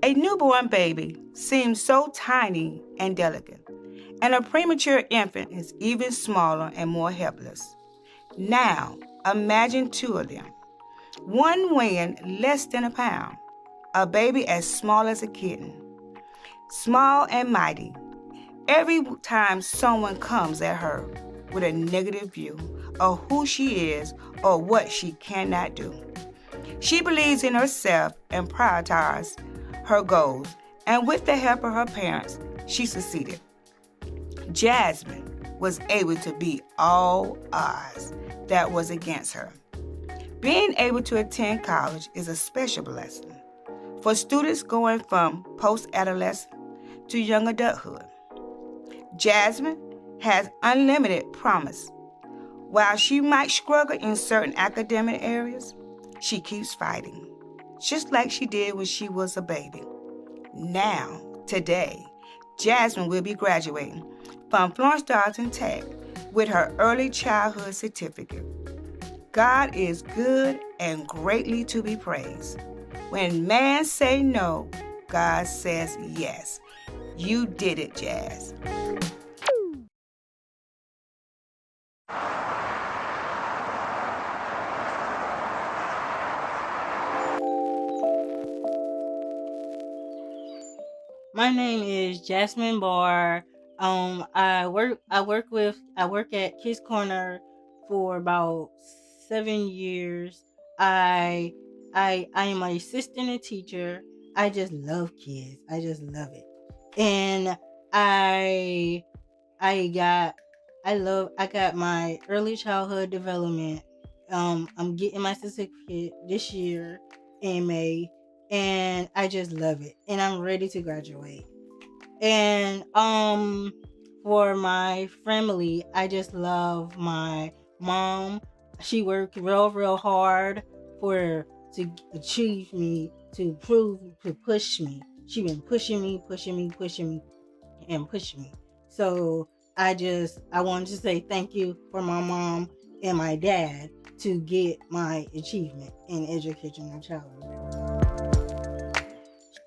A newborn baby seems so tiny and delicate, and a premature infant is even smaller and more helpless. Now, imagine two of them. One weighing less than a pound, a baby as small as a kitten. Small and mighty. Every time someone comes at her with a negative view of who she is or what she cannot do, she believes in herself and prioritizes her goals, and with the help of her parents, she succeeded. Jasmine was able to beat all odds that was against her. Being able to attend college is a special blessing for students going from post-adolescent to young adulthood. Jasmine has unlimited promise. While she might struggle in certain academic areas, she keeps fighting, just like she did when she was a baby. Now, today, Jasmine will be graduating from Florence-Darlington Tech with her early childhood certificate. God is good and greatly to be praised. When man say no, God says yes. You did it, Jas. My name is Jasmine Barr. I work at Kids Corner for about 7 years. I am an assistant and teacher. I just love kids. I just love it. And I I got I got my early childhood development. I'm getting my certificate this year in May, and I just love it. And I'm ready to graduate. And for my family, I just love my mom. She worked real hard for to achieve me, to push me. She been pushing me, and pushing me. So I wanted to say thank you for my mom and my dad to get my achievement in educational childhood.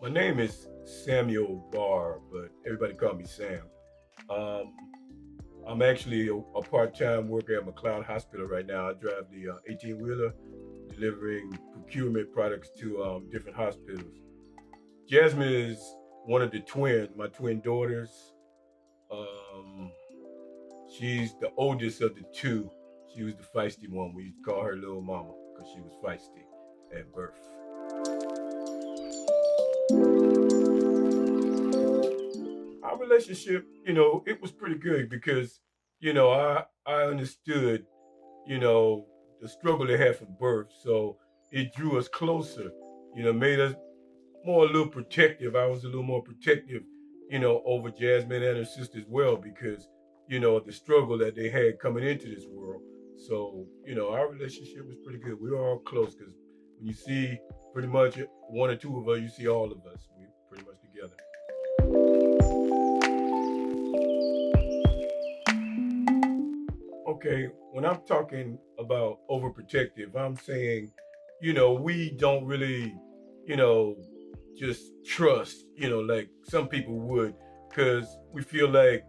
My name is Samuel Barr, but everybody call me Sam. Um, I'm actually a part-time worker at McLeod Hospital right now. I drive the 18-wheeler, delivering procurement products to different hospitals. Jasmine is one of the my twin daughters. Um, she's the oldest of the two. She was the feisty one. We used to call her Little Mama because she was feisty at birth. Our relationship, it was pretty good because, I understood, you know, the struggle they had from birth. So it drew us closer, made us more a little protective. I was a little more protective, over Jasmine and her sister as well because, of the struggle that they had coming into this world. So, our relationship was pretty good. We were all close because when you see pretty much one or two of us, you see all of us. We pretty much together. Okay, when I'm talking about overprotective, I'm saying, we don't really, you know, just trust, like some people would, because we feel like,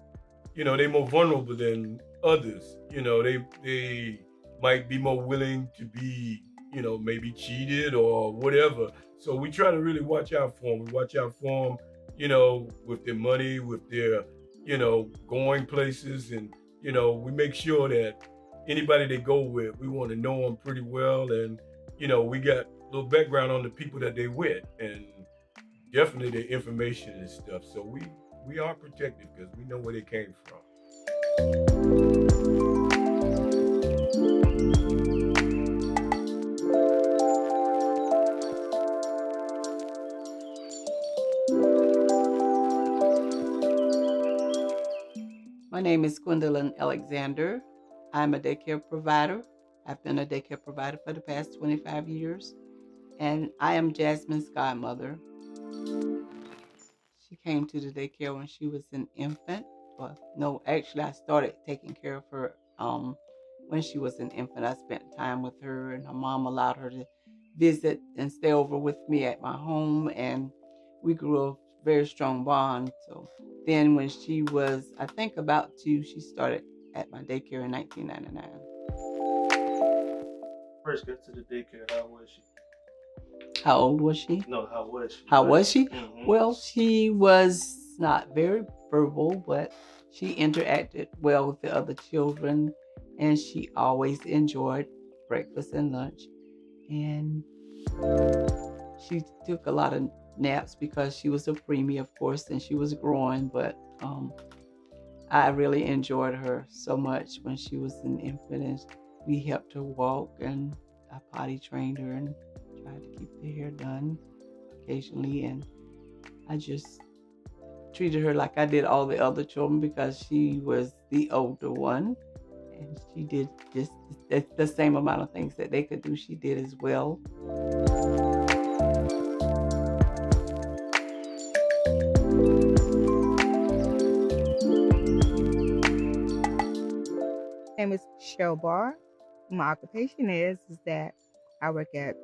they're more vulnerable than others. They might be more willing to be, maybe cheated or whatever. So we try to really watch out for them. We watch out for them, with their money, with their, going places, and we make sure that anybody they go with, we want to know them pretty well, and we got a little background on the people that they with, and definitely their information and stuff. So we are protected because we know where they came from. My name is Gwendolyn Alexander. I'm a daycare provider. I've been a daycare provider for the past 25 years, and I am Jasmine's godmother. She came to the daycare when she was an infant. Well, no, actually, I started taking care of her when she was an infant. I spent time with her, and her mom allowed her to visit and stay over with me at my home. And we grew a very strong bond. So then when she was, I think, about 2, she started at my daycare in 1999. First got to the daycare, how was she? How old was she? No, how was she? How was she? Mm-hmm. Well, she was not very verbal, but she interacted well with the other children, and she always enjoyed breakfast and lunch. And she took a lot of naps because she was a preemie, of course, and she was growing, but I really enjoyed her so much when she was an infant, and we helped her walk, and I potty trained her and tried to keep the hair done occasionally, and I just treated her like I did all the other children because she was the older one, and she did just the same amount of things that they could do, she did as well. My name is Michelle Barr. My occupation is that I work at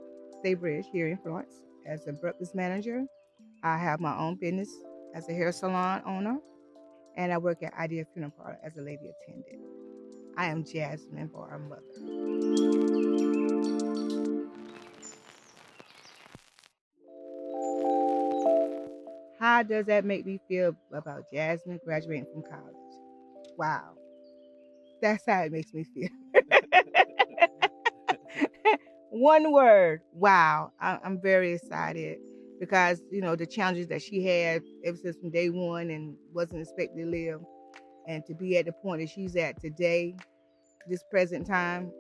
Staybridge here in Florence as a breakfast manager. I have my own business as a hair salon owner, and I work at Idea Funeral Parlor as a lady attendant. I am Jasmine Barr, mother. How does that make me feel about Jasmine graduating from college? Wow. That's how it makes me feel. One word, wow. I'm very excited because, the challenges that she had ever since from day one and wasn't expected to live, and to be at the point that she's at today, this present time,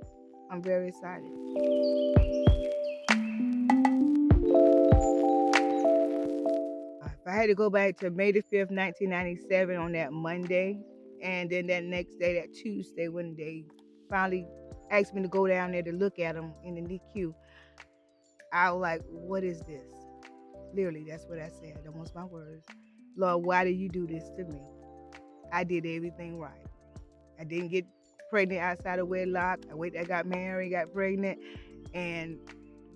I'm very excited. If I had to go back to May the 5th, 1997 on that Monday, and then that next day, that Tuesday, when they finally asked me to go down there to look at them in the NICU, I was like, what is this? Literally, that's what I said. That was my words. Lord, why did you do this to me? I did everything right. I didn't get pregnant outside of wedlock. I got married, got pregnant. And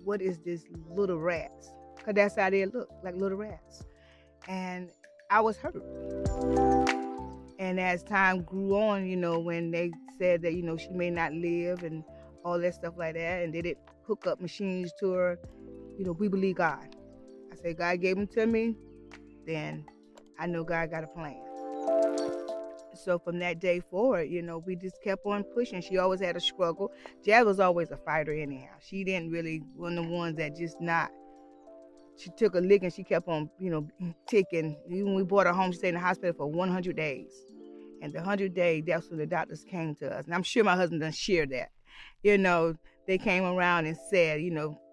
what is this little rats? Because that's how they look, like little rats. And I was hurt. And as time grew on, when they said that, she may not live and all that stuff like that, and they didn't hook up machines to her, we believe God. I said, God gave them to me, then I know God got a plan. So from that day forward, we just kept on pushing. She always had a struggle. Jazz was always a fighter anyhow. She didn't really, one of the ones that just not. She took a lick and she kept on, ticking. Even when we brought her home, she stayed in the hospital for 100 days. And the 100th day, that's when the doctors came to us. And I'm sure my husband done shared that. They came around and said,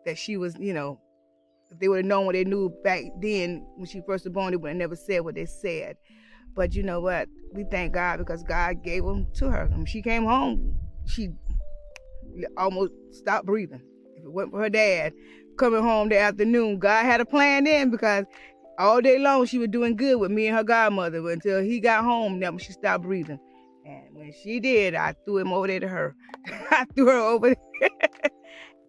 that she was, if they would have known what they knew back then when she first was born, they would have never said what they said. But you know what? We thank God because God gave them to her. When she came home, she almost stopped breathing. If it wasn't for her dad coming home that afternoon, God had a plan then, because all day long she was doing good with me and her godmother, but until he got home, then she stopped breathing. And when she did, I threw him over there to her. I threw her over there.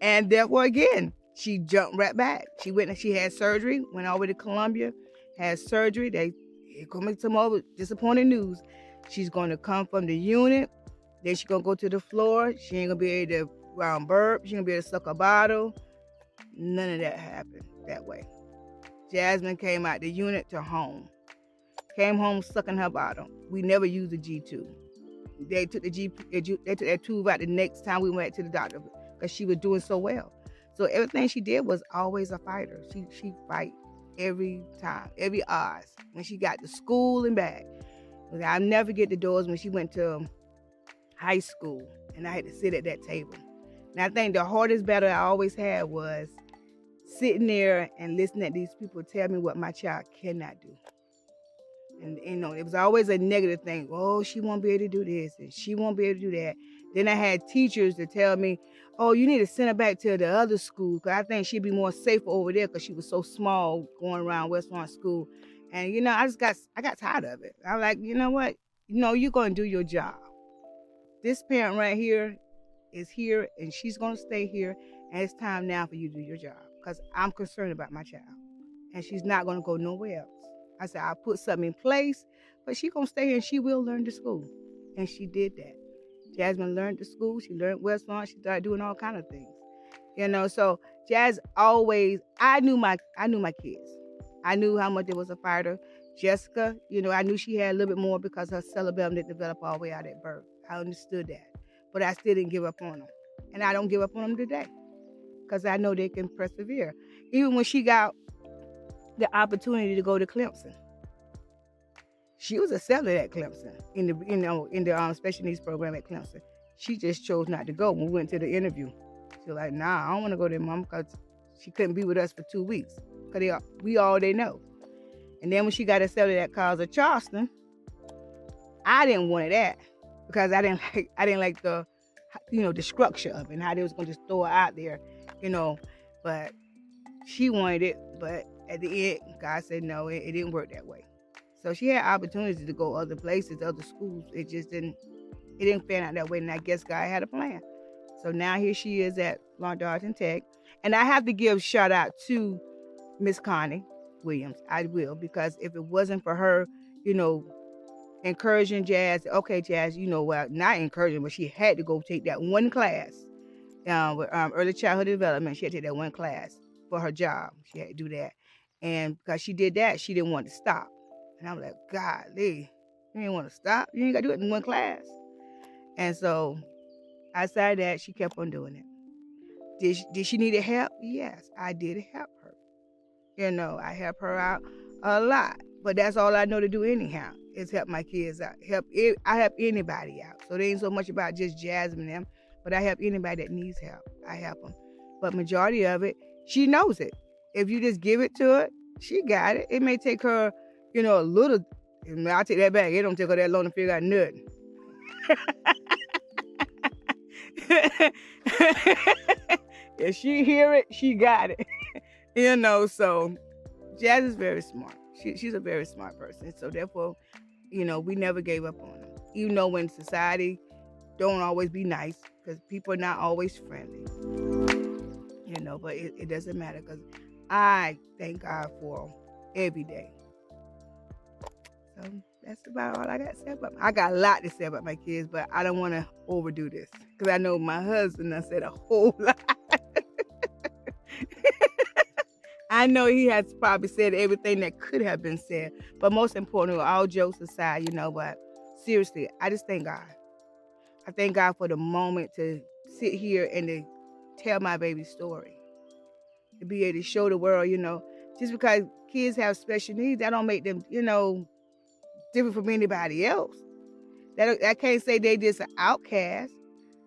And therefore, again, she jumped right back. She went and she had surgery, went all the way to Columbia, had surgery. They come some over disappointing news. She's going to come from the unit. Then she's going to go to the floor. She ain't going to be able to burp. She ain't going to be able to suck a bottle. None of that happened that way. Jasmine came out the unit to home. Came home sucking her bottle. We never used a G2. They took that tube out the next time we went to the doctor because she was doing so well. So everything she did was always a fighter. She fight every time, every odds. When she got to school and back. I'll never forget the doors when she went to high school and I had to sit at that table. And I think the hardest battle I always had was sitting there and listening to these people tell me what my child cannot do. And it was always a negative thing. Oh, she won't be able to do this and she won't be able to do that. Then I had teachers to tell me, oh, you need to send her back to the other school because I think she'd be more safer over there because she was so small going around West Lawn School. And, I got tired of it. I'm like, you know what? You're going to do your job. This parent right here is here and she's going to stay here. And it's time now for you to do your job because I'm concerned about my child. and she's not going to go nowhere else. I said, I'll put something in place, but she's going to stay here and she will learn the school. And she did that. Jasmine learned the school. She learned West Lawn. She started doing all kind of things. So Jazz always, I knew my kids. I knew how much it was a fighter. Jessica, I knew she had a little bit more because her cerebellum didn't develop all the way out at birth. I understood that. But I still didn't give up on them. And I don't give up on them today because I know they can persevere. Even when she got the opportunity to go to Clemson, she was accepted at Clemson in the special needs program at Clemson. She just chose not to go when we went to the interview. She was like, nah, I don't want to go there, Mom, because she couldn't be with us for 2 weeks because we all they know. And then when she got accepted at College of Charleston, I didn't want that because I didn't like the the structure of it and how they was going to just throw her out there, But she wanted it, but at the end, God said no, it didn't work that way. So she had opportunities to go other places, other schools. It didn't pan out that way, and I guess God had a plan. So now here she is at Florence-Darlington Tech. And I have to give shout out to Miss Connie Williams. I will, because if it wasn't for her, encouraging Jazz, okay, Jazz, not encouraging, but she had to go take that one class with early childhood development. She had to take that one class for her job. She had to do that. And because she did that, she didn't want to stop. And I'm like, golly, you ain't want to stop? You ain't got to do it in one class. And so outside that, she kept on doing it. Did she need help? Yes, I did help her. I help her out a lot. But that's all I know to do anyhow, is help my kids out. I help anybody out. So it ain't so much about just Jasmine and them, but I help anybody that needs help. I help them. But majority of it, she knows it. If you just give it to her, she got it. It may take her, a little, I'll take that back. It don't take her that long to figure out nothing. If she hear it, she got it. So Jazz is very smart. She's a very smart person. So therefore, we never gave up on her. Even though when society don't always be nice, because people are not always friendly. But it doesn't matter, because I thank God for them every day. So that's about all I got to say about them. I got a lot to say about my kids, but I don't want to overdo this, because I know my husband done said a whole lot. I know he has probably said everything that could have been said, but most importantly, all jokes aside, but seriously, I just thank God. I thank God for the moment to sit here and to tell my baby's story, to be able to show the world, just because kids have special needs, that don't make them, different from anybody else. I can't say they just an outcast.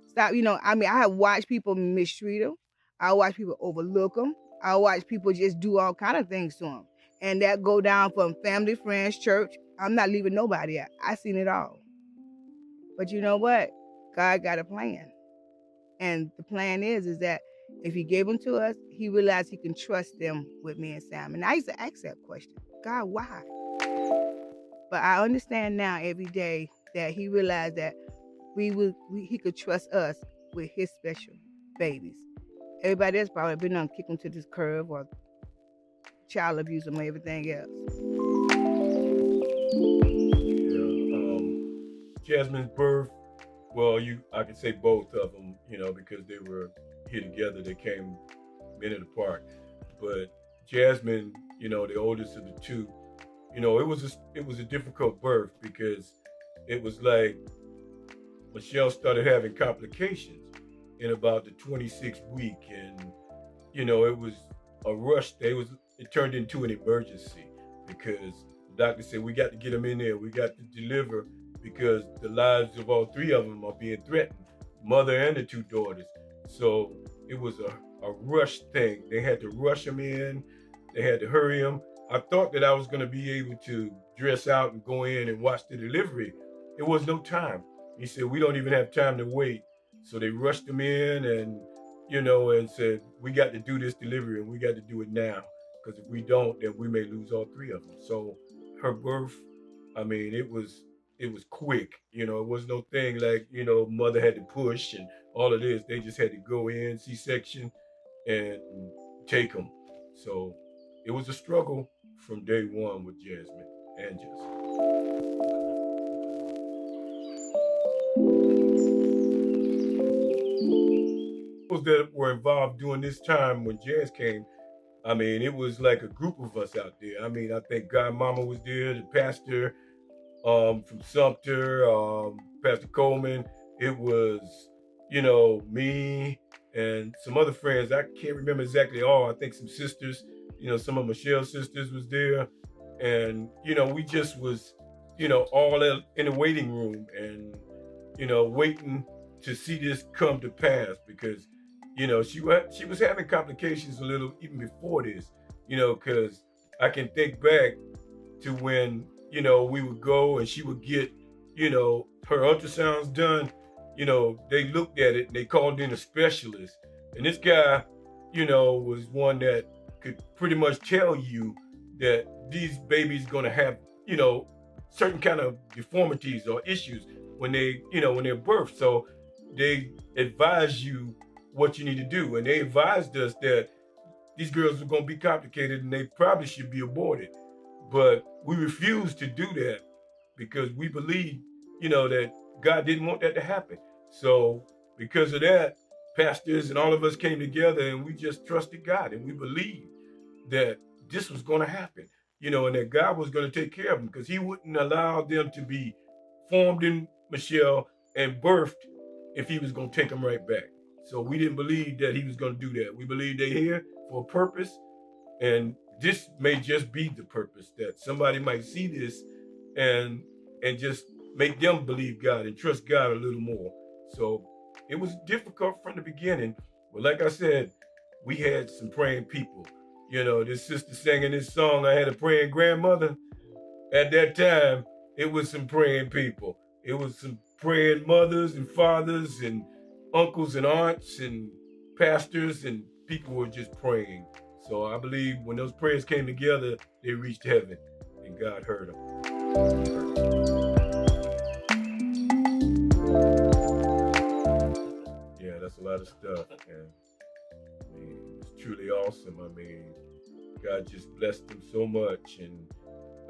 Stop, I have watched people mistreat them. I watch people overlook them. I watch people just do all kind of things to them. And that go down from family, friends, church. I'm not leaving nobody out. I seen it all. But you know what? God got a plan. And the plan is that if he gave them to us, he realized he can trust them with me and Sam. And I used to ask that question, God, why? But I understand now every day that he realized that he could trust us with his special babies. Everybody else probably been on kick them to this curve or child abuse and everything else. Yeah, Jasmine's birth, well, I can say both of them, because they were here together. They came minute apart. But Jasmine, the oldest of the two, it was a difficult birth, because it was like Michelle started having complications in about the 26th week, and it was a rush. It turned into an emergency, because the doctor said, we got to get them in there. We got to deliver, because the lives of all three of them are being threatened, mother and the two daughters. So it was a rush thing. They had to rush them in. They had to hurry them. I thought that I was going to be able to dress out and go in and watch the delivery. It was no time. He said, we don't even have time to wait. So they rushed them in and, and said, we got to do this delivery and we got to do it now. Because if we don't, then we may lose all three of them. So her birth, it was quick. It was no thing like, mother had to push and all of this. They just had to go in, C-section, and take them. So it was a struggle from day one with Jasmine and Justin. Those that were involved during this time when Jazz came, I mean, it was like a group of us out there. I mean, I think Godmama was there, the pastor, from Sumter, Pastor Coleman. It was, me and some other friends. I can't remember exactly all. I think some sisters, some of Michelle's sisters was there. And, we just was, all in the waiting room and, waiting to see this come to pass because, she was having complications a little even before this, because I can think back to when we would go and she would get her ultrasounds done. They looked at it and they called in a specialist, and this guy was one that could pretty much tell you that these babies going to have certain kind of deformities or issues when when they're birthed. So they advise you what you need to do, and they advised us that these girls were going to be complicated and they probably should be aborted. But we refused to do that because we believed, that God didn't want that to happen. So because of that, pastors and all of us came together and we just trusted God and we believed that this was going to happen, and that God was going to take care of them because he wouldn't allow them to be formed in Michelle and birthed if he was going to take them right back. So we didn't believe that he was going to do that. We believe they're here for a purpose, and this may just be the purpose that somebody might see this and just make them believe God and trust God a little more. So it was difficult from the beginning, but like I said, we had some praying people. This sister singing this song, I had a praying grandmother. At that time, it was some praying people. It was some praying mothers and fathers and uncles and aunts and pastors, and people were just praying. So I believe when those prayers came together, they reached heaven and God heard them. Yeah, that's a lot of stuff. And I mean, it's truly awesome. I mean, God just blessed them so much. And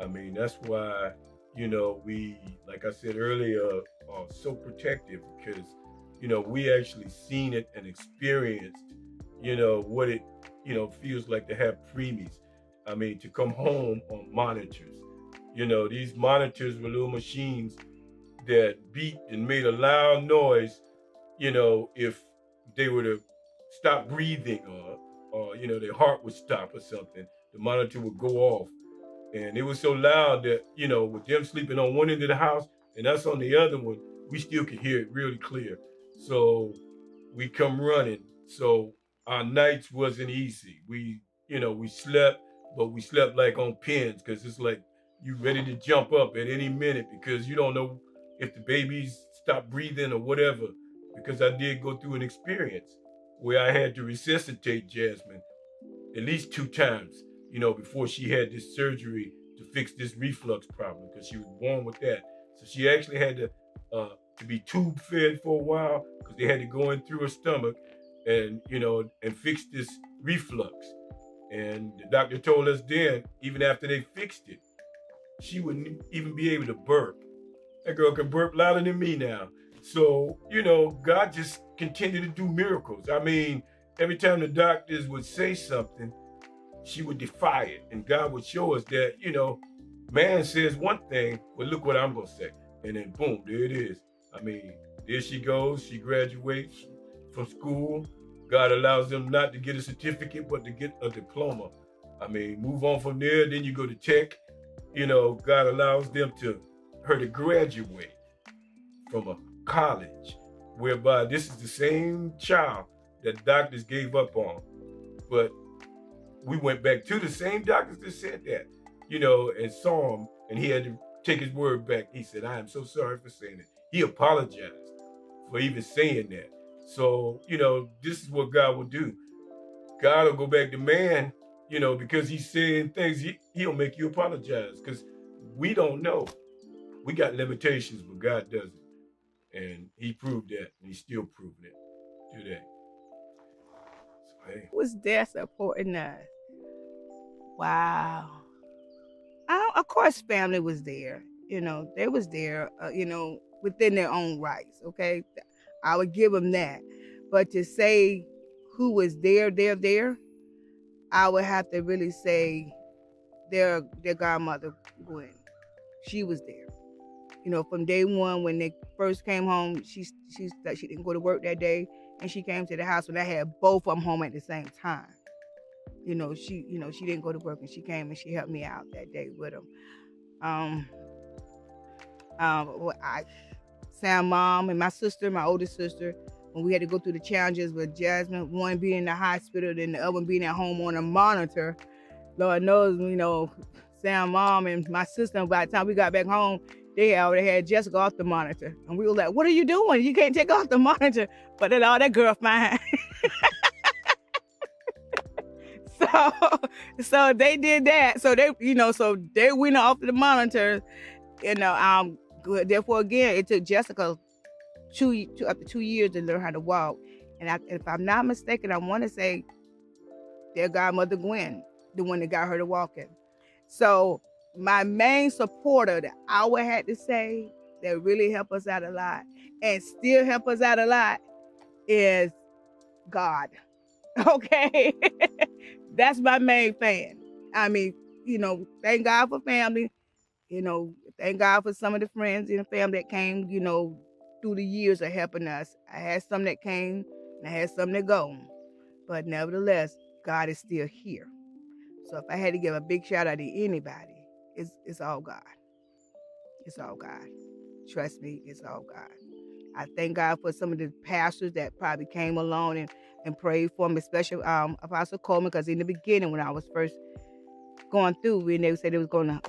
I mean, that's why, we, like I said earlier, are so protective because, we actually seen it and experienced, what it, feels like to have preemies. I mean, to come home on monitors. These monitors were little machines that beeped and made a loud noise, if they were to stop breathing or their heart would stop or something, the monitor would go off. And it was so loud that, with them sleeping on one end of the house and us on the other one, we still could hear it really clear. So we come running. So our nights wasn't easy. We slept, but we slept like on pins because it's like you ready to jump up at any minute because you don't know if the babies stop breathing or whatever. Because I did go through an experience where I had to resuscitate Jasmine at least 2 times, before she had this surgery to fix this reflux problem because she was born with that. So she actually had to be tube fed for a while because they had to go in through her stomach and and fix this reflux. And the doctor told us then, even after they fixed it, she wouldn't even be able to burp. That girl can burp louder than me now. So, God just continued to do miracles. I mean, every time the doctors would say something, she would defy it. And God would show us that, man says one thing, but look what I'm going to say. And then boom, there it is. I mean, there she goes. She graduates from school. God allows them not to get a certificate, but to get a diploma. I mean, move on from there. Then you go to tech. God allows her to graduate from a college, whereby this is the same child that doctors gave up on. But we went back to the same doctors that said that, and saw him, and he had to take his word back. He said, I am so sorry for saying it. He apologized for even saying that. So, this is what God will do. God will go back to man, because he's saying things, he'll make you apologize because we don't know. We got limitations, but God doesn't. And he proved that, and he's still proving it today. So, hey. Was there supporting us? Wow. Of course, family was there. They was there. Within their own rights. Okay, I would give them that. But to say who was there, I would have to really say their godmother Gwen. She was there. From day one when they first came home, she didn't go to work that day, and she came to the house when I had both of them home at the same time. She didn't go to work, and she came and she helped me out that day with them. Sam mom and my sister, my oldest sister, when we had to go through the challenges with Jasmine, one being in the hospital and the other one being at home on a monitor. Lord knows, Sam mom and my sister, by the time we got back home, they already had Jessica off the monitor. And we were like, what are you doing? You can't take off the monitor. But then all that girl fine. So they did that. So they went off the monitor. Therefore, again, it took Jessica up to 2 years to learn how to walk. And if I'm not mistaken, I want to say their godmother Gwen, the one that got her to walking. So my main supporter that I would have to say that really helped us out a lot and still help us out a lot is God. Okay. That's my main fan. I mean, thank God for family. Thank God for some of the friends in the family that came, through the years of helping us. I had some that came and I had some that go. But nevertheless, God is still here. So if I had to give a big shout out to anybody, it's all God. It's all God. Trust me, it's all God. I thank God for some of the pastors that probably came along and prayed for me, especially Apostle Coleman, because in the beginning when I was first going through, when they said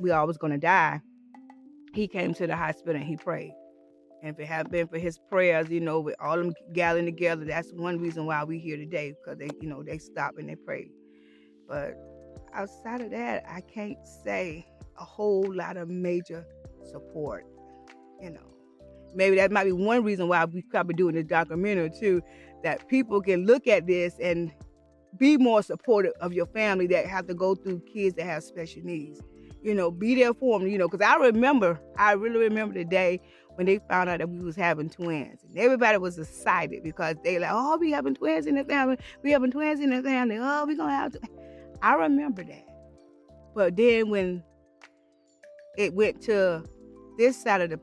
we all was gonna die, he came to the hospital and he prayed. And if it had been for his prayers, with all them gathering together, that's one reason why we're here today, because they stopped and they prayed. But outside of that, I can't say a whole lot of major support. Maybe that might be one reason why we probably doing this documentary too, that people can look at this and be more supportive of your family that have to go through kids that have special needs. Be there for them, because I really remember the day when they found out that we was having twins. And everybody was excited because they like, oh, we having twins in the family. We having twins in the family. Oh, we gonna have twins. I remember that. But then when it went to this side of the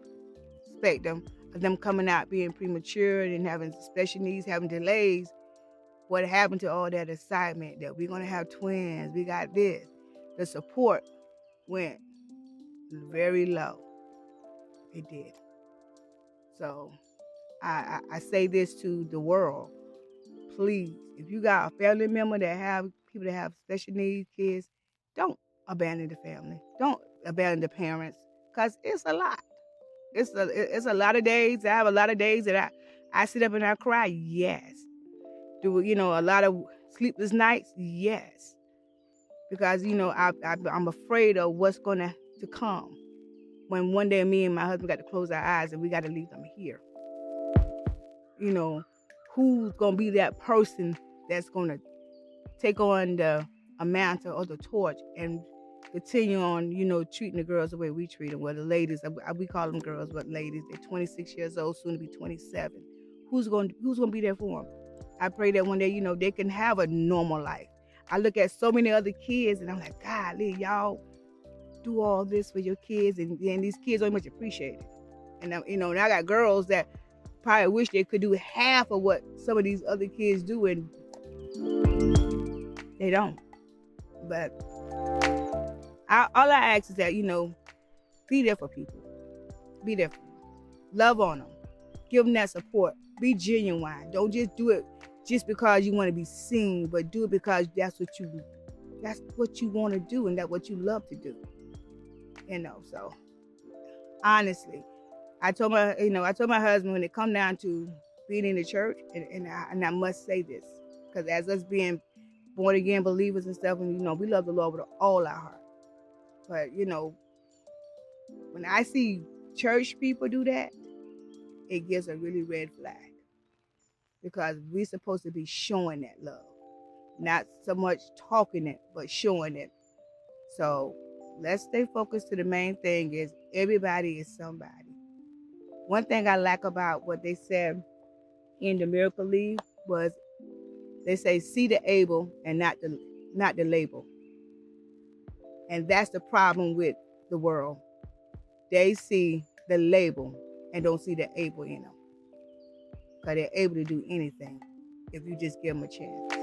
spectrum of them coming out being premature and having special needs, having delays, what happened to all that excitement that we're going to have twins, we got this, the support went very low. It did. So I say this to the world, please, if you got a family member that have people that have special needs, kids, don't abandon the family. Don't abandon the parents, because it's a lot. It's a lot of days. I have a lot of days that I sit up and I cry. Yes. Do a lot of sleepless nights? Yes. Because I'm afraid of what's gonna to come when one day me and my husband got to close our eyes and we got to leave them here. Who's gonna be that person that's gonna take on the mantle or the torch and continue on, treating the girls the way we treat them. Well, the ladies, we call them girls, but ladies, they're 26 years old, soon to be 27. Who's going to be there for them? I pray that one day, they can have a normal life. I look at so many other kids and I'm like, golly, y'all do all this for your kids, and these kids don't much appreciate it. And and I got girls that probably wish they could do half of what some of these other kids do, and they don't. But all I ask is that, be there for people. Be there for them. Love on them. Give them that support. Be genuine. Don't just do it just because you want to be seen, but do it because that's what you want to do, and that's what you love to do. So honestly, I told my husband when it come down to being in the church, and I must say this, because as us being born again believers and stuff, and we love the Lord with all our heart. But when I see church people do that, it gives a really red flag, because we're supposed to be showing that love, not so much talking it, but showing it. So let's stay focused to the main thing is everybody is somebody. One thing I like about what they said in the Miracle League was they say see the able and not the label. And that's the problem with the world. They see the label and don't see the able in them. Because they're able to do anything if you just give them a chance.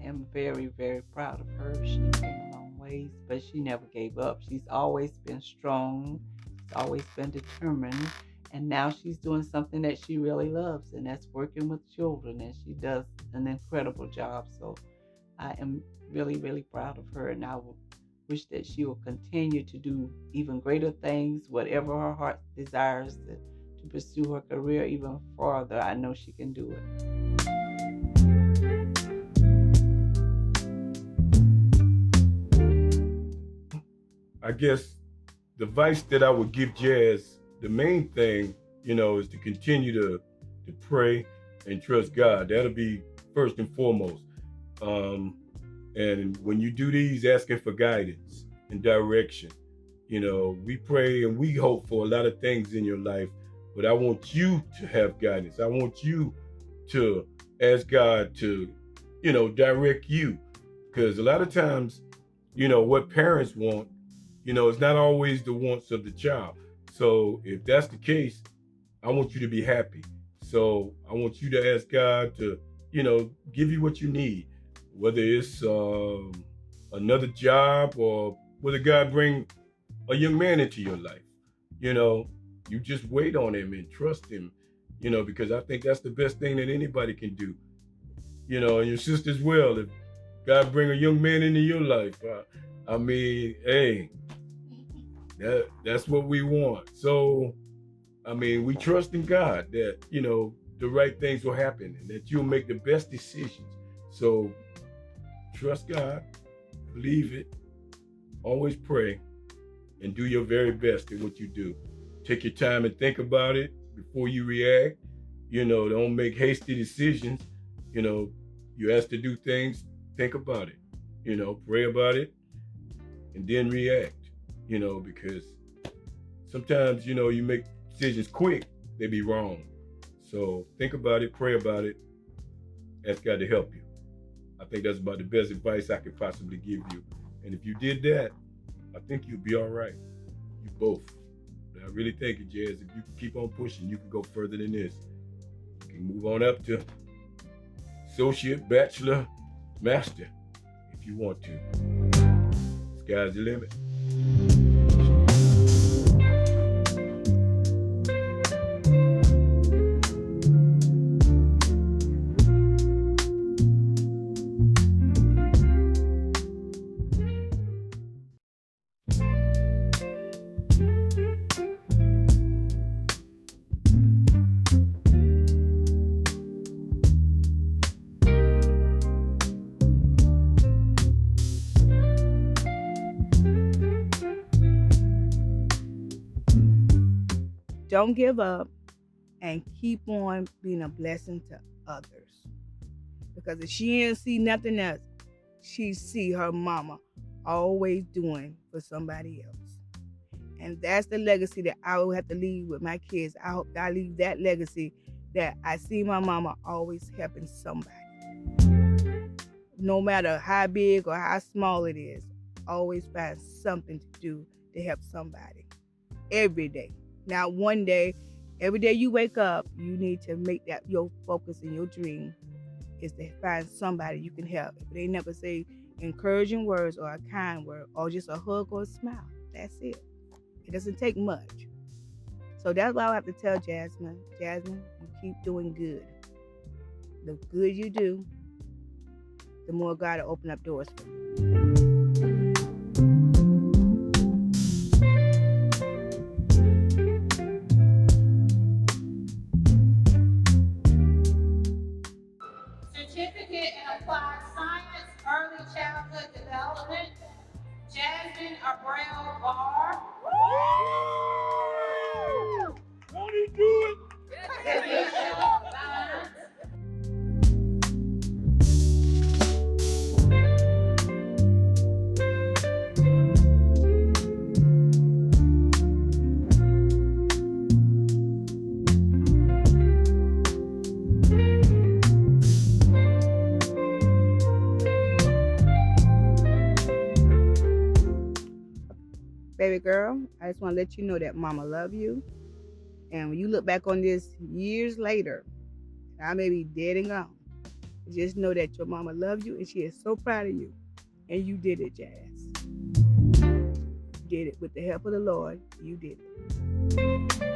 I'm very, very proud of her. She came a long ways, but she never gave up. She's always been strong. She's always been determined. And now she's doing something that she really loves, and that's working with children. And she does an incredible job. So I am really, really proud of her. And I wish that she will continue to do even greater things, whatever her heart desires to pursue her career even farther. I know she can do it. I guess the advice that I would give Jazz, the main thing, is to continue to pray and trust God. That'll be first and foremost. And when you do these, asking for guidance and direction. We pray and we hope for a lot of things in your life, but I want you to have guidance. I want you to ask God to, direct you. Because a lot of times, what parents want, it's not always the wants of the child. So if that's the case, I want you to be happy. So I want you to ask God to, give you what you need, whether it's another job or whether God bring a young man into your life. You just wait on him and trust him, because I think that's the best thing that anybody can do. And your sister as well. If God bring a young man into your life, hey, that's what we want. So, we trust in God that, the right things will happen and that you'll make the best decisions. So trust God, believe it, always pray, and do your very best in what you do. Take your time and think about it before you react. Don't make hasty decisions. You asked to do things, think about it. Pray about it, and then react. Because sometimes, you make decisions quick, they be wrong. So think about it, pray about it, ask God to help you. I think that's about the best advice I could possibly give you. And if you did that, I think you'll be all right. You both. I really think it, Jazz. If you can keep on pushing, you can go further than this. You can move on up to associate, bachelor, master, if you want to. Sky's the limit. Don't give up and keep on being a blessing to others. Because if she didn't see nothing else, she see her mama always doing for somebody else. And that's the legacy that I will have to leave with my kids. I hope I leave that legacy that I see my mama always helping somebody. No matter how big or how small it is, always find something to do to help somebody. Every day. Not one day. Every day you wake up, you need to make that your focus and your dream is to find somebody you can help. If they never say encouraging words or a kind word or just a hug or a smile, that's it. It doesn't take much. So that's why I have to tell Jasmine, you keep doing good. The good you do, the more God will open up doors for you. Certificate in Applied Science, Early Childhood Baby girl, I just want to let you know that mama love you. And when you look back on this years later, I may be dead and gone. Just know that your mama loves you and she is so proud of you. And you did it, Jazz. You did it with the help of the Lord. You did it.